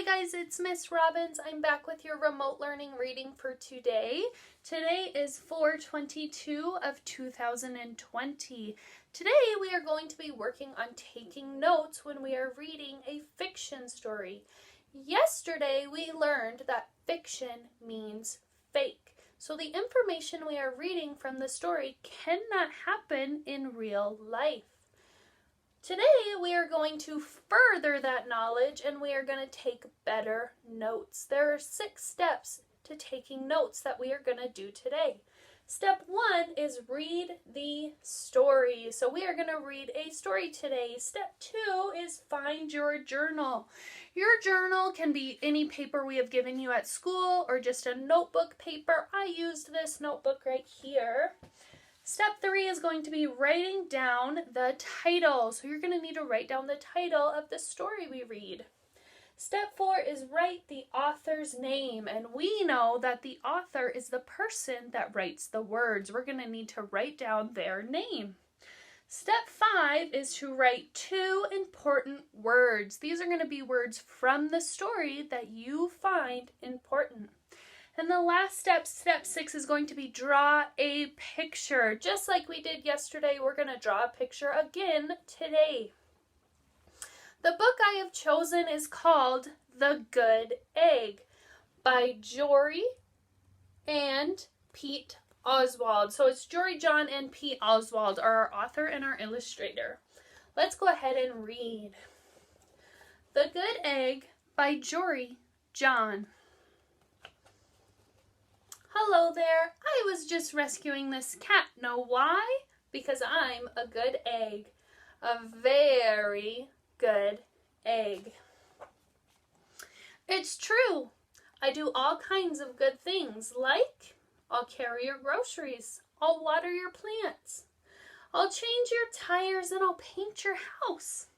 Hi guys, it's Miss Robbins. I'm back with your remote learning reading for today. Today is 4/22 of 2020. Today we are going to be working on taking notes when we are reading a fiction story. Yesterday we learned that fiction means fake. So the information we are reading from the story cannot happen in real life. Today we are going to further that knowledge and we are going to take better notes. There are 6 steps to taking notes that we are going to do today. Step 1 is read the story. So we are going to read a story today. Step 2 is find your journal. Your journal can be any paper we have given you at school or just a notebook paper. I used this notebook right here. Step 3 is going to be writing down the title. So you're going to need to write down the title of the story we read. Step 4 is write the author's name. And we know that the author is the person that writes the words. We're going to need to write down their name. Step 5 is to write 2 important words. These are going to be words from the story that you find important. And the last step, step 6, is going to be draw a picture. Just like we did yesterday, we're going to draw a picture again today. The book I have chosen is called The Good Egg by Jory and Pete Oswald. So it's Jory John and Pete Oswald are our author and our illustrator. Let's go ahead and read. The Good Egg by Jory John. Hello there, I was just rescuing this cat. Know why? Because I'm a good egg. A very good egg. It's true. I do all kinds of good things, like I'll carry your groceries, I'll water your plants, I'll change your tires, and I'll paint your house.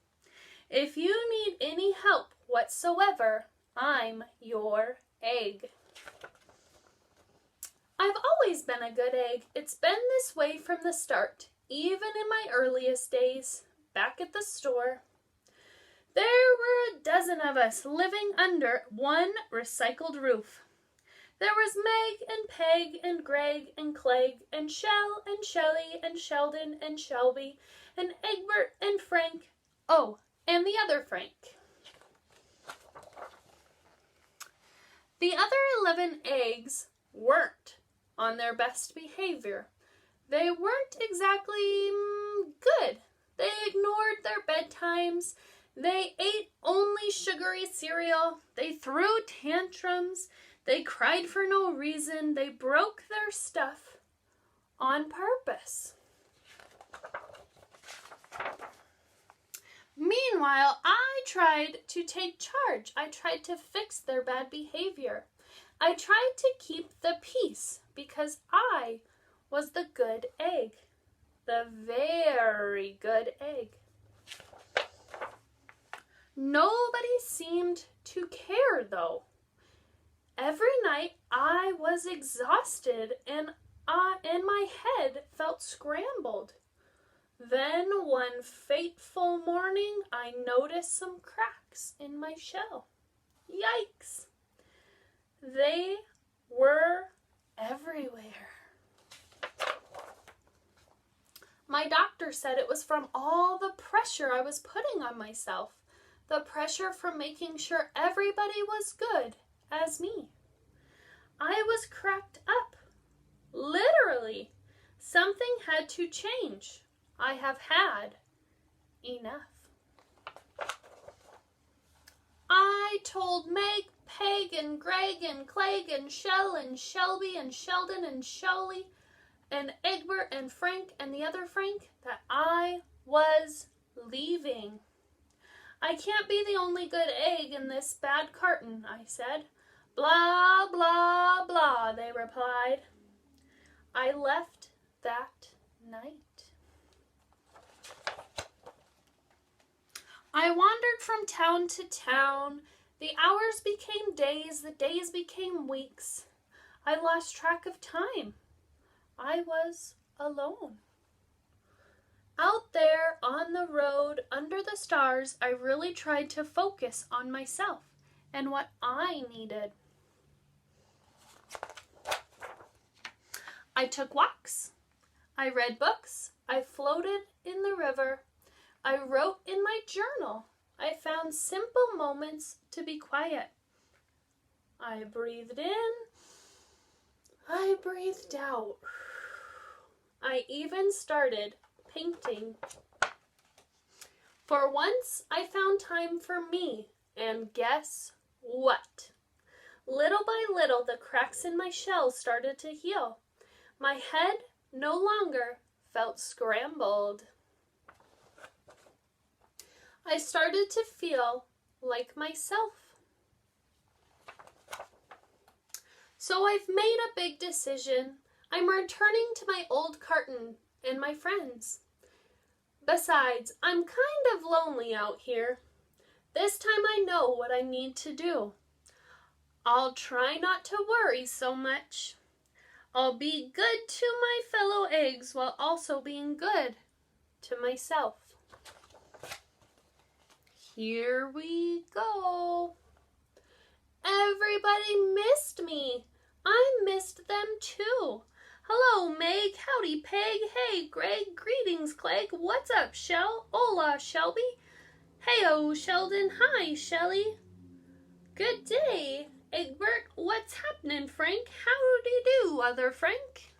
If you need any help whatsoever, I'm your egg. I've always been a good egg. It's been this way from the start, even in my earliest days, back at the store. There were a dozen of us living under one recycled roof. There was Meg and Peg and Greg and Clegg and Shell and Shelley and Sheldon and Shelby and Egbert and Frank. Oh, and the other Frank. The other 11 eggs weren't on their best behavior. They weren't exactly good. They ignored their bedtimes. They ate only sugary cereal. They threw tantrums. They cried for no reason. They broke their stuff on purpose. Meanwhile, I tried to take charge. I tried to fix their bad behavior. I tried to keep the peace because I was the good egg, the very good egg. Nobody seemed to care, though. Every night I was exhausted and my head felt scrambled. Then one fateful morning I noticed some cracks in my shell. Yikes! They were everywhere. My doctor said it was from all the pressure I was putting on myself. The pressure from making sure everybody was good as me. I was cracked up. Literally, something had to change. I have had enough. I told Meg, Peg and Greg and Clegg and Shell and Shelby and Sheldon and Shelly and Egbert and Frank and the other Frank that I was leaving. I can't be the only good egg in this bad carton, I said. Blah, blah, blah, they replied. I left that night. I wandered from town to town. The hours became days, the days became weeks. I lost track of time. I was alone. Out there on the road under the stars, I really tried to focus on myself and what I needed. I took walks. I read books. I floated in the river. I wrote in my journal. I found simple moments to be quiet. I breathed in. I breathed out. I even started painting. For once, I found time for me, and guess what? Little by little, the cracks in my shell started to heal. My head no longer felt scrambled. I started to feel like myself. So I've made a big decision. I'm returning to my old carton and my friends. Besides, I'm kind of lonely out here. This time I know what I need to do. I'll try not to worry so much. I'll be good to my fellow eggs while also being good to myself. Here we go. Everybody missed me. I missed them too. Hello, Meg. Howdy, Peg. Hey, Greg. Greetings, Clegg. What's up, Shell? Hola, Shelby. Heyo, Sheldon. Hi, Shelly. Good day. Egbert, what's happening, Frank? Howdy do, other Frank?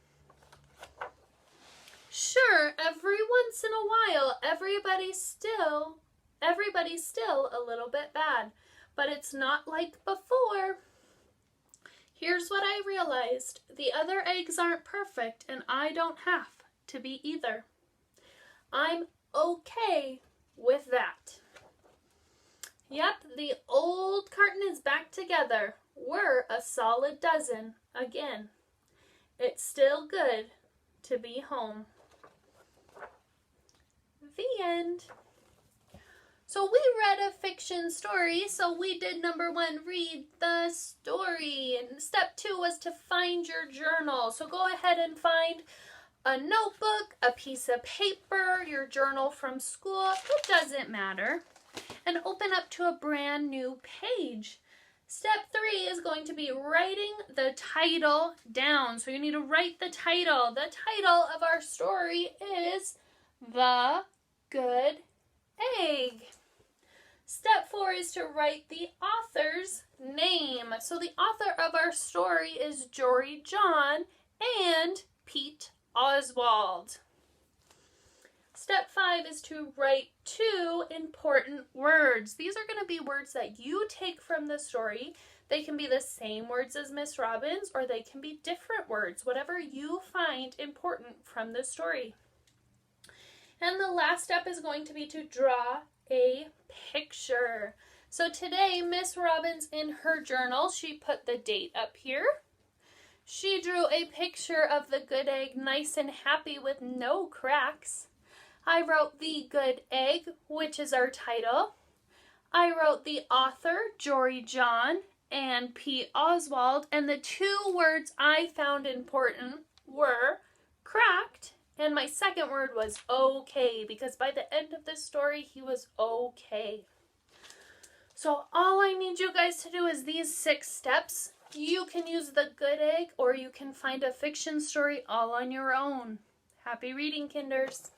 Sure, every once in a while, everybody's still a little bit bad, but it's not like before. Here's what I realized. The other eggs aren't perfect, and I don't have to be either. I'm okay with that. Yep, the old carton is back together. We're a solid dozen again. It's still good to be home. The end. So we read a fiction story, so we did number 1, read the story. And step 2 was to find your journal. So go ahead and find a notebook, a piece of paper, your journal from school, it doesn't matter, and open up to a brand new page. Step 3 is going to be writing the title down. So you need to write the title. The title of our story is The Good Egg. Step 4 is to write the author's name. So the author of our story is Jory John and Pete Oswald. Step 5 is to write 2 important words. These are going to be words that you take from the story. They can be the same words as Miss Robbins, or they can be different words, whatever you find important from the story. And the last step is going to be to draw a picture. So today, Miss Robbins, in her journal, she put the date up here. She drew a picture of the good egg, nice and happy with no cracks. I wrote The Good Egg, which is our title. I wrote the author, Jory John and Pete Oswald, and the 2 words I found important were cracked, and my second word was okay, because by the end of this story, he was okay. So all I need you guys to do is these 6 steps. You can use The Good Egg, or you can find a fiction story all on your own. Happy reading, Kinders.